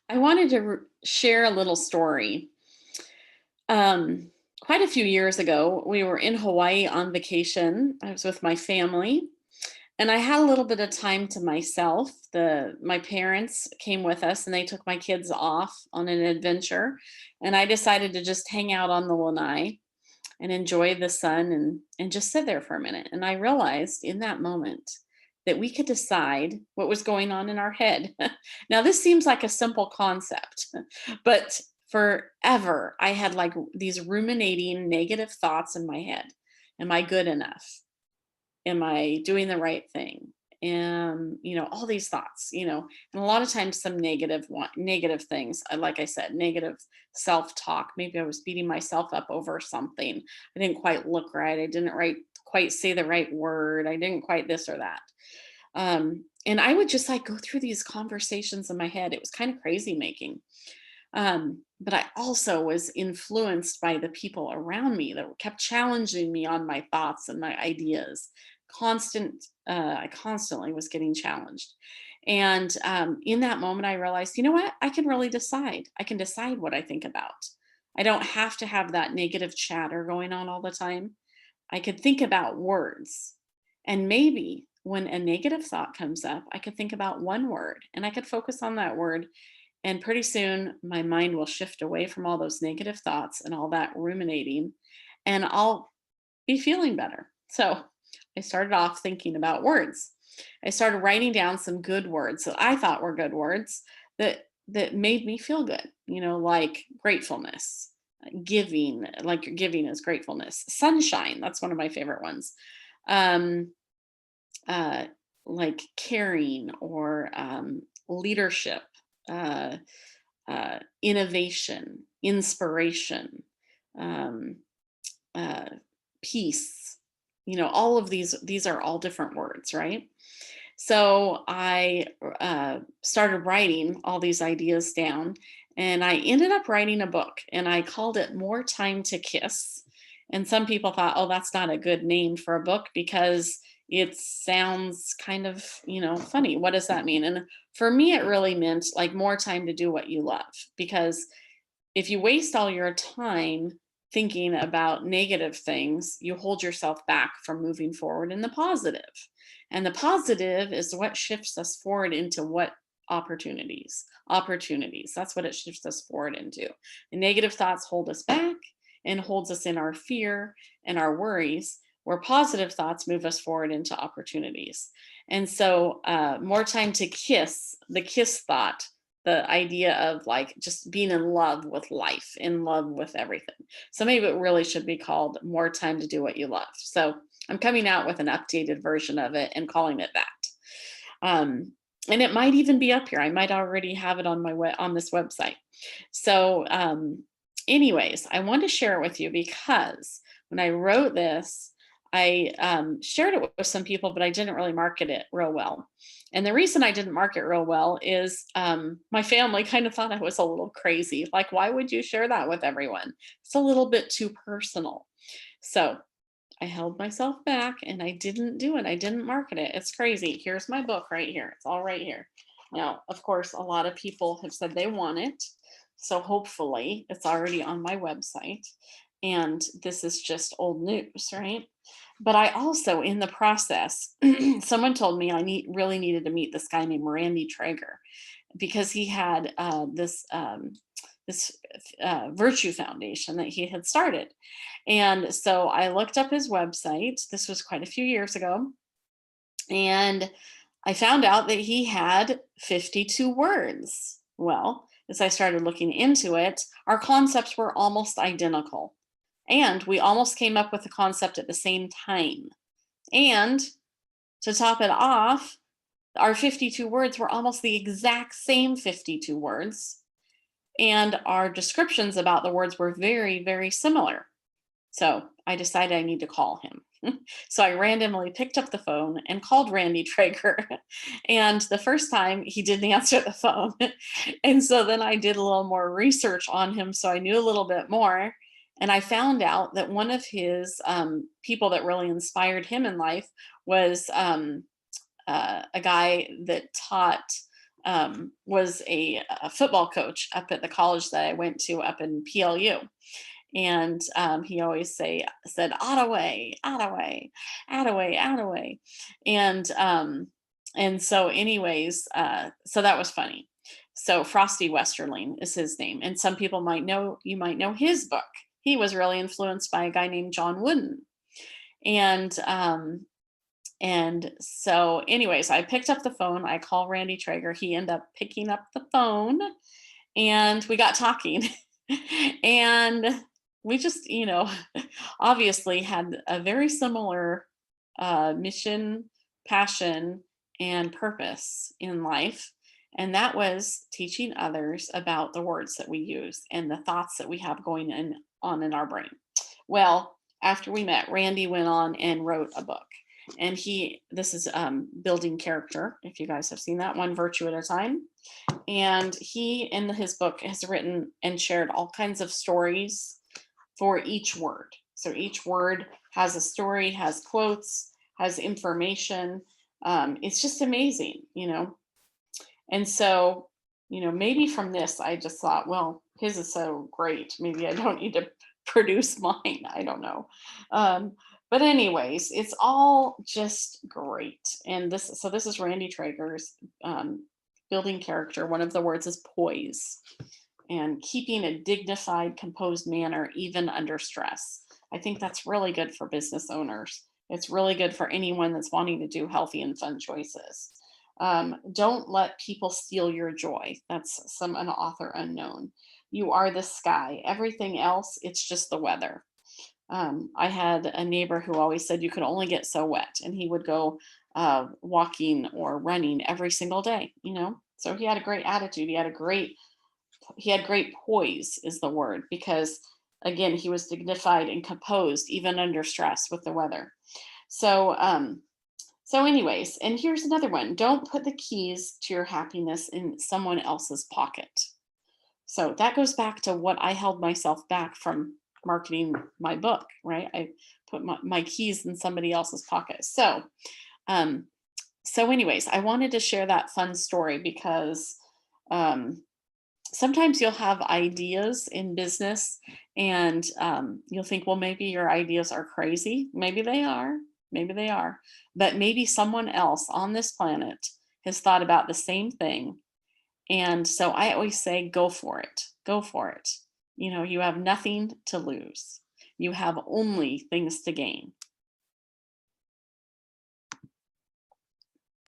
I wanted to share a little story. Um, Quite a few years ago, we were in Hawaii on vacation. I was with my family, and I had a little bit of time to myself. My parents came with us, and they took my kids off on an adventure, and I decided to just hang out on the lanai and enjoy the sun and just sit there for a minute. And I realized in that moment that we could decide what was going on in our head. Now, this seems like a simple concept, but forever I had like these ruminating negative thoughts in my head. Am I good enough? Am I doing the right thing? All these thoughts, and a lot of times some negative things. Like I said, negative self-talk. Maybe I was beating myself up over something. I didn't quite look right. I didn't quite say the right word. I didn't quite this or that. And I would just like go through these conversations in my head. It was kind of crazy making. But I also was influenced by the people around me that kept challenging me on my thoughts and my ideas. I constantly was getting challenged. And in that moment, I realized, you know what? I can really decide. I can decide what I think about. I don't have to have that negative chatter going on all the time. I could think about words. And maybe when a negative thought comes up, I could think about one word and I could focus on that word, and pretty soon my mind will shift away from all those negative thoughts and all that ruminating, and I'll be feeling better. So I started off thinking about words. I started writing down some good words that I thought were good words that made me feel good, like gratefulness, giving, like giving is gratefulness, sunshine, that's one of my favorite ones. Um, uh, like caring or leadership, uh, innovation, inspiration, um, uh, peace. All of these are all different words, right? So I started writing all these ideas down, and I ended up writing a book, and I called it More Time to Kiss. And some people thought, oh, that's not a good name for a book because it sounds kind of, funny. What does that mean? And for me, it really meant like more time to do what you love. Because if you waste all your time thinking about negative things, you hold yourself back from moving forward in the positive. And the positive is what shifts us forward into what opportunities. Opportunities. That's what it shifts us forward into. The negative thoughts hold us back and holds us in our fear and our worries, where positive thoughts move us forward into opportunities. And so, more time to kiss, the kiss thought, the idea of like just being in love with life, in love with everything. So maybe it really should be called More Time to Do What You Love. So I'm coming out with an updated version of it and calling it that. And it might even be up here. I might already have it on on this website. So, anyways, I want to share it with you because when I wrote this, I shared it with some people, but I didn't really market it real well. And the reason I didn't market real well is my family kind of thought I was a little crazy. Like, why would you share that with everyone? It's a little bit too personal. So I held myself back and I didn't do it. I didn't market it. It's crazy. Here's my book right here. It's all right here. Now, of course, a lot of people have said they want it. So hopefully it's already on my website. And this is just old news, right? But I also, in the process, someone told me really needed to meet this guy named Randy Traeger because he had this virtue foundation that he had started. And so I looked up his website. This was quite a few years ago. And I found out that he had 52 words. Well, as I started looking into it, our concepts were almost identical. And we almost came up with the concept at the same time. And to top it off, our 52 words were almost the exact same 52 words. And our descriptions about the words were very, very similar. So I decided I need to call him. So I randomly picked up the phone and called Randy Traeger. And the first time he didn't answer the phone. And so then I did a little more research on him. So I knew a little bit more. And I found out that one of his people that really inspired him in life was a guy that taught was a football coach up at the college that I went to up in PLU. And he always said Ottaway, Ottaway, Ottaway, Ottaway. And so anyways, so that was funny. So Frosty Westerling is his name. And some people might know, you might know his book. He was really influenced by a guy named John Wooden. And so anyways, I picked up the phone. I call Randy Traeger. He ended up picking up the phone and we got talking. And we just, obviously had a very similar mission, passion, and purpose in life. And that was teaching others about the words that we use and the thoughts that we have going on in our brain. Well, after we met, Randy went on and wrote a book. And this is Building Character, if you guys have seen that one, Virtue at a Time. And he, in his book, has written and shared all kinds of stories for each word. So each word has a story, has quotes, has information. It's just amazing, And so, maybe from this, I just thought, well, his is so great. Maybe I don't need to produce mine. I don't know. But anyways, it's all just great. And this is Randy Traeger's Building Character. One of the words is poise and keeping a dignified, composed manner, even under stress. I think that's really good for business owners. It's really good for anyone that's wanting to do healthy and fun choices. Don't let people steal your joy. That's an author unknown. You are the sky. Everything else, it's just the weather. I had a neighbor who always said you could only get so wet, and he would go walking or running every single day. So he had a great attitude. He had great poise, is the word, because again, he was dignified and composed even under stress with the weather. So anyways, and here's another one. Don't put the keys to your happiness in someone else's pocket. So that goes back to what I held myself back from marketing my book, right? I put my keys in somebody else's pocket. So anyways, I wanted to share that fun story because sometimes you'll have ideas in business and you'll think, well, maybe your ideas are crazy. Maybe they are. But maybe someone else on this planet has thought about the same thing. And so I always say, go for it. Go for it. You have nothing to lose. You have only things to gain.